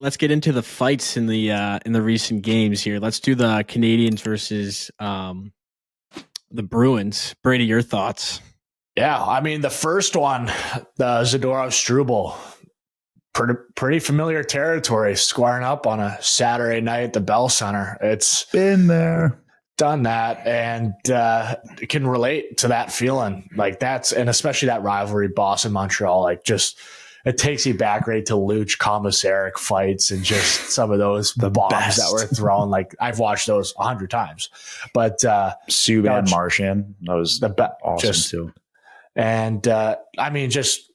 let's get into the fights in the recent games here. Let's do the Canadiens versus the Bruins. Brady, your thoughts? Yeah, I mean the first one, the Zadorov Struble, pretty familiar territory, squaring up on a Saturday night at the Bell Center. It's been there, done that, and can relate to that feeling. Like and especially that rivalry, Boston Montreal. Like just it takes you back right to Luch Komisarek fights and just some of those bombs best that were thrown. Like I've watched those 100 times. But Subban Marchand, that was awesome too. And I mean, just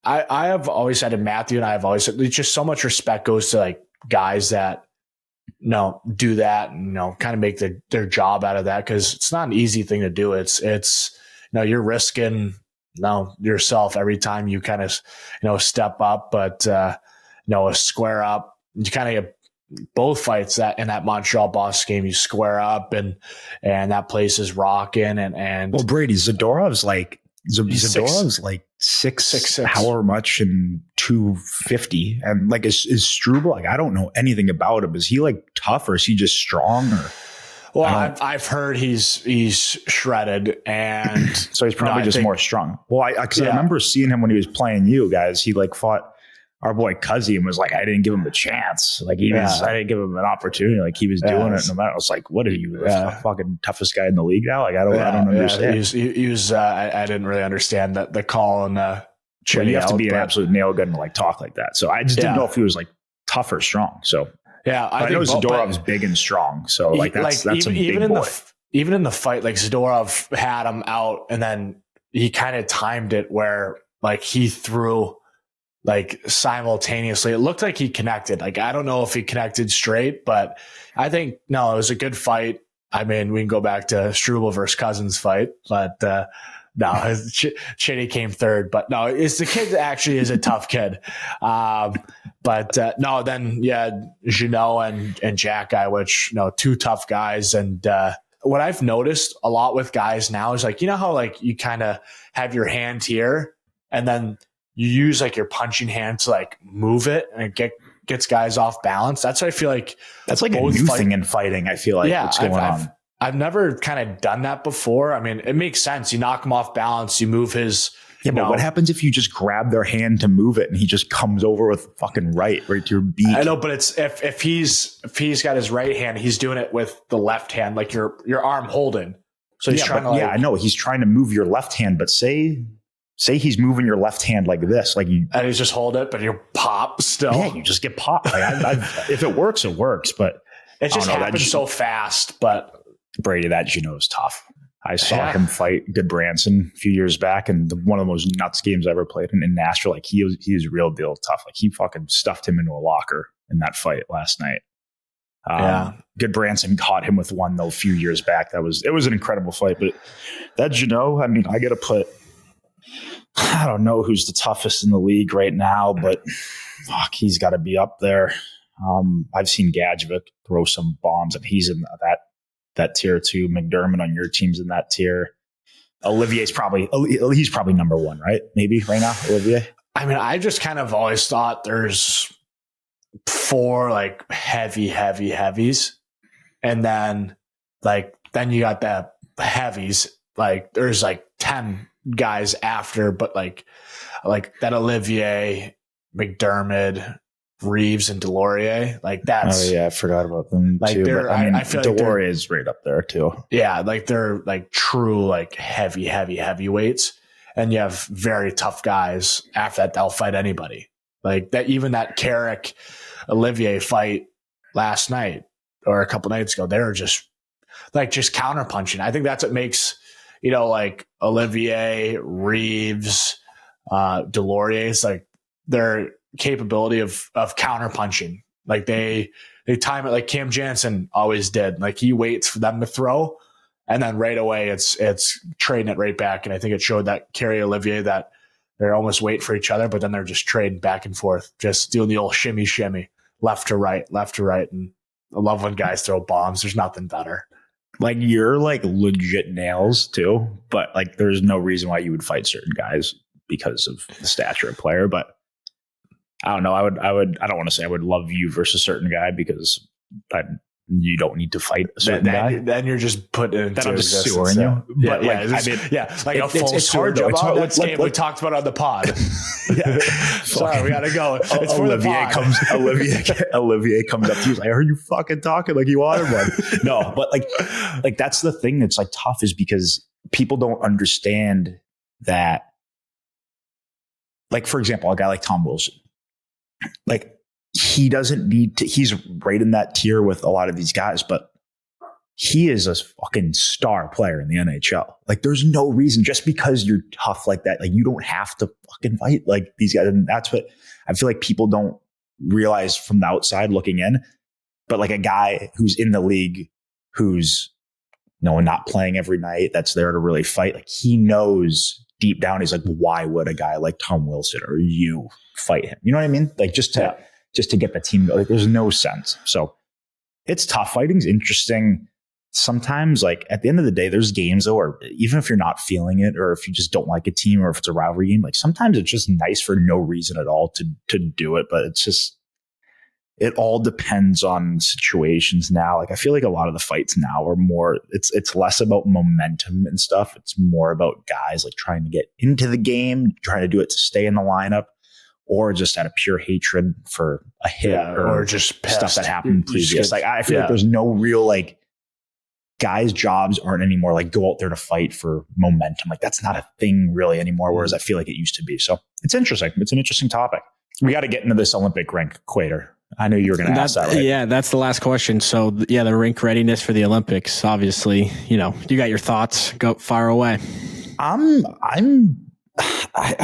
I have always said, and Matthew and I have always said, just so much respect goes to like guys that do that and kind of make their job out of that, because it's not an easy thing to do. It's you're risking yourself every time you kind of step up, but a square up. You kind of both fights that in that Montreal Boston game, you square up and that place is rocking and well, Brady Zadorov's like 6'6", however much, and 250, and like is Struble, like I don't know anything about him. Is he like tough or is he just strong? Or well, I've heard he's shredded, and so he's probably more strong. Well, I remember seeing him when he was playing you guys. He like fought our boy Cuzzy and was like, I didn't give him a chance. Like I didn't give him an opportunity. Like he was doing it no matter. I was like, what are you, the fucking toughest guy in the league now? Like I don't understand. He was I didn't really understand the call and you have to be an absolute nail gun to like talk like that. So I just didn't know if he was like tough or strong. So I know Zadorov's big and strong. So that's a big boy. Even in the fight, like Zadorov had him out, and then he kind of timed it where like he threw like simultaneously. It looked like he connected. Like I don't know if he connected straight, but I think it was a good fight. I mean, we can go back to Struble versus Cousins fight, but Chitty came third. But no, it's the kid that actually is a tough kid. Then Jeannot and Jack Guy, which two tough guys. And what I've noticed a lot with guys now is like, how like you kind of have your hand here and then you use like your punching hand to like move it, and it gets guys off balance. That's what I feel like. That's like a new thing in fighting. I feel like what's going on. I've never kind of done that before. I mean, it makes sense. You knock him off balance, you move his. Yeah, but what happens if you just grab their hand to move it and he just comes over with fucking right to your beak? I know, but it's if he's got his right hand, he's doing it with the left hand, like your arm holding. So he's trying to. I know he's trying to move your left hand, but say he's moving your left hand like this, like you, and he's just hold it, but you pop still. Yeah, you just get popped. Like if it works, it works, but it just happens so fast. But Brady, that is tough. I saw him fight Goodbranson a few years back, and one of the most nuts games I ever played in Nashville. Like he was real deal tough. Like he fucking stuffed him into a locker in that fight last night. Goodbranson caught him with one though a few years back. It was an incredible fight, but that I mean, I got to put. I don't know who's the toughest in the league right now, but fuck, he's got to be up there. I've seen Gadjevich throw some bombs, and he's in that tier too. McDermott on your team's in that tier. He's probably number one, right? Maybe right now, Olivier. I mean, I just kind of always thought there's 4 like heavies, and then you got the heavies. Like there's like 10 guys after, but like that Olivier, McDermott, Reeves, and Delorier, like that's. Oh yeah, I forgot about them too. But, I feel Delorier is right up there too. Yeah, like they're like true like heavyweights, and you have very tough guys after that. They'll fight anybody. Like that. Even that Carrick Olivier fight last night or a couple nights ago, they were just counter punching. I think that's what makes. Like Olivier, Reeves, Delorier's like their capability of counter punching. Like they time it like Cam Jansen always did. Like he waits for them to throw, and then right away it's trading it right back. And I think it showed that Carey Olivier that they're almost wait for each other, but then they're just trading back and forth, just doing the old shimmy, left to right. And I love when guys throw bombs. There's nothing better. Like you're like legit nails too, but like there's no reason why you would fight certain guys because of the stature of player. But I don't know. I don't want to say I would love you versus a certain guy because you don't need to fight a certain guy. Then you're just putting it into then I'm just sewering you. But like a full sewer job. That game we talked about on the pod. Sorry, we gotta go. It's for Olivier the pod. Olivier comes up to you. He's like, I heard you fucking talking like you wanted one. No, but like that's the thing that's like tough is because people don't understand that. Like, for example, a guy like Tom Wilson, like he doesn't need to, he's right in that tier with a lot of these guys, but he is a fucking star player in the NHL. Like there's no reason just because you're tough like that. Like you don't have to fucking fight like these guys. And that's what I feel like people don't realize from the outside looking in, but like a guy who's in the league, who's not playing every night, that's there to really fight. Like he knows deep down, he's like, why would a guy like Tom Wilson or you fight him? You know what I mean? Like just to get the team going. Like there's no sense. So it's tough. Fighting's interesting. Sometimes, like at the end of the day, there's games though, or even if you're not feeling it, or if you just don't like a team, or if it's a rivalry game, like sometimes it's just nice for no reason at all to do it. But it's just, it all depends on situations now. Like I feel like a lot of the fights now are more, it's less about momentum and stuff. It's more about guys like trying to get into the game, trying to do it to stay in the lineup, or just out of pure hatred for a hit or just pissed. Stuff that happened previous. Like I feel like there's no real like guys' jobs aren't anymore like go out there to fight for momentum. Like that's not a thing really anymore. Whereas I feel like it used to be. So it's interesting. It's an interesting topic. We got to get into this Olympic rink, Quater. I knew you were going to ask that, right? Yeah, that's the last question. So yeah, the rink readiness for the Olympics, obviously, you got your thoughts, go fire away. I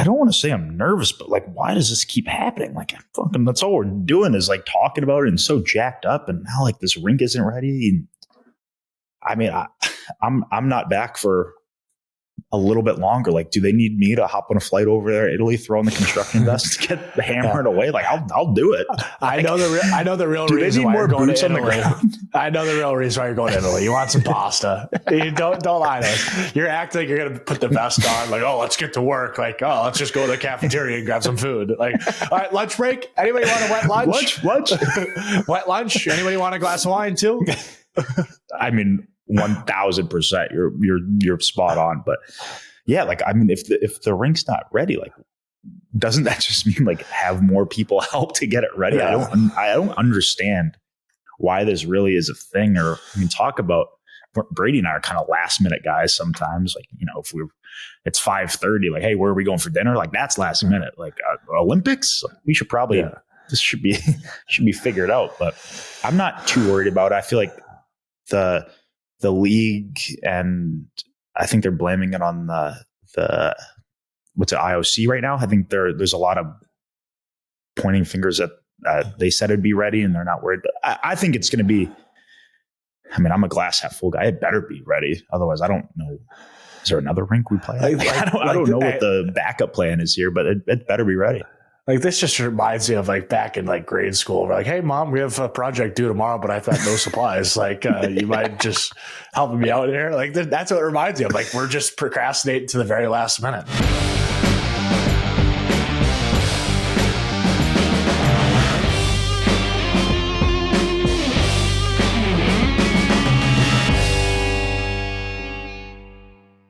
don't want to say I'm nervous, but like, why does this keep happening? Like fucking, that's all we're doing is like talking about it and so jacked up and now like this rink isn't ready. And I mean, I'm not back for a little bit longer. Like, do they need me to hop on a flight over there, Italy, throw on the construction vest, get hammered away? Like, I'll do it. I know the real reason why you're going to Italy. I know the real reason why you're going to Italy. You want some pasta. You don't lie to us. You're acting like you're going to put the vest on. Like, oh, let's get to work. Like, oh, let's just go to the cafeteria and grab some food. Like, all right, lunch break. Anybody want a wet lunch? Lunch. Wet lunch. Anybody want a glass of wine too? I mean, 1,000%. You're spot on. But yeah, like, I mean, if the rink's not ready, like, doesn't that just mean like have more people help to get it ready? Yeah. I don't understand why this really is a thing. Or I mean, talk about Brady and I are kind of last minute guys sometimes. Like, if it's 5:30, like, hey, where are we going for dinner? Like that's last minute. Like Olympics, we should probably this should be figured out. But I'm not too worried about it. I feel like the league, and I think they're blaming it on the what's it, IOC right now. I think there's a lot of pointing fingers at they said it'd be ready and they're not worried. But I think it's going to be, I mean, I'm a glass half full guy. It better be ready. Otherwise, I don't know. Is there another rink we play at? I don't know what the backup plan is here, but it better be ready. Like this just reminds me of like back in like grade school. We're like, hey mom, we have a project due tomorrow, but I've got no supplies. Like you might just help me out here. Like that's what it reminds me of. Like we're just procrastinating to the very last minute.